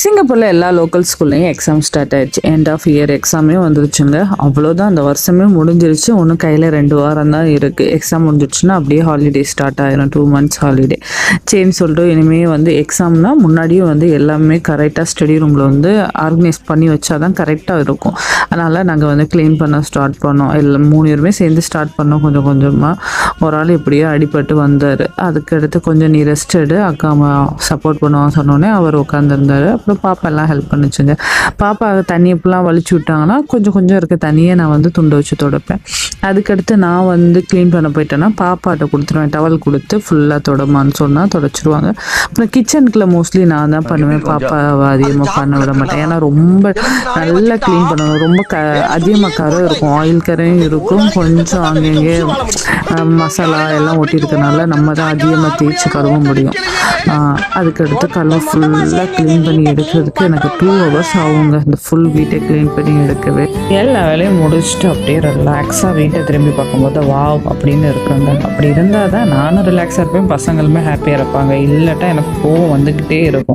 சிங்கப்பூரில் எல்லா லோக்கல் ஸ்கூல்லையும் எக்ஸாம் ஸ்டார்ட் ஆயிடுச்சு. எண்ட் ஆஃப் இயர் எக்ஸாமே வந்துருச்சுங்க. அவ்வளோதான், அந்த வருஷமே முடிஞ்சிருச்சு. ஒன்றும் கையில் 2 வாரம் தான் இருக்குது. எக்ஸாம் முடிஞ்சிடுச்சுன்னா அப்படியே ஹாலிடே ஸ்டார்ட் ஆயிரும். 2 months ஹாலிடே சரின்னு சொல்லிட்டு இனிமேல் வந்து எக்ஸாம்னா முன்னாடியே வந்து எல்லாமே கரெக்டாக ஸ்டடி ரூமில் வந்து ஆர்கனைஸ் பண்ணி வச்சா தான் கரெக்டாக இருக்கும். அதனால் நாங்கள் வந்து க்ளீன் பண்ண ஸ்டார்ட் பண்ணோம். எல்லாம் 3 பேருமே சேர்ந்து ஸ்டார்ட் பண்ணோம். கொஞ்சம் கொஞ்சமாக ஒரு ஆள் எப்படியோ அடிபட்டு வந்தார். அதுக்கடுத்து கொஞ்சம் நீ ரெஸ்ட் எடு, அக்கா சப்போர்ட் பண்ணுவான்னு சொன்னோடனே அவர் உட்காந்துருந்தார். அப்புறம் பாப்பா எல்லாம் ஹெல்ப் பண்ணிச்சுங்க. பாப்பா தண்ணி எப்பெல்லாம் வலிச்சு விட்டாங்கன்னா கொஞ்சம் கொஞ்சம் இருக்க தண்ணியை நான் வந்து துண்டை வச்சு துடைப்பேன். அதுக்கடுத்து நான் வந்து க்ளீன் பண்ண போயிட்டேன்னா பாப்பாட்ட கொடுத்துருவேன். டவல் கொடுத்து ஃபுல்லாக தொடமான்னு சொன்னால் தொடச்சிருவாங்க. அப்புறம் கிச்சனுக்குள்ள மோஸ்ட்லி நான் தான் பண்ணுவேன். பாப்பா அதிகமாக பண்ண விட மாட்டேன். ஏன்னா ரொம்ப நல்லா க்ளீன் பண்ணணும். ரொம்ப அதிகமாக கரை இருக்கும், ஆயில் கரையும் இருக்கும், கொஞ்சம் அங்கங்கே மசாலா எல்லாம் ஒட்டியிருக்கனால நம்ம தான் அதிகமாக தேய்ச்சி கழுவ முடியும். அதுக்கடுத்து கலர் ஃபுல்லாக க்ளீன் பண்ணி எடுக்கிறதுக்கு எனக்கு 2 hours ஆகுங்க. இந்த ஃபுல் வீட்டை க்ளீன் பண்ணி எடுக்கவே. எல்லா வேலையும் முடிச்சுட்டு அப்படியே ரிலாக்ஸாக வீட்டை திரும்பி பார்க்கும்போது வாவ் அப்படின்னு இருக்குங்க. அப்படி இருந்தால் தான் நானும் ரிலாக்ஸாக இருப்பேன், பசங்களுமே ஹாப்பியாக இருப்பாங்க. இல்லாட்டா எனக்கு கோவம் வந்துக்கிட்டே இருக்கும்.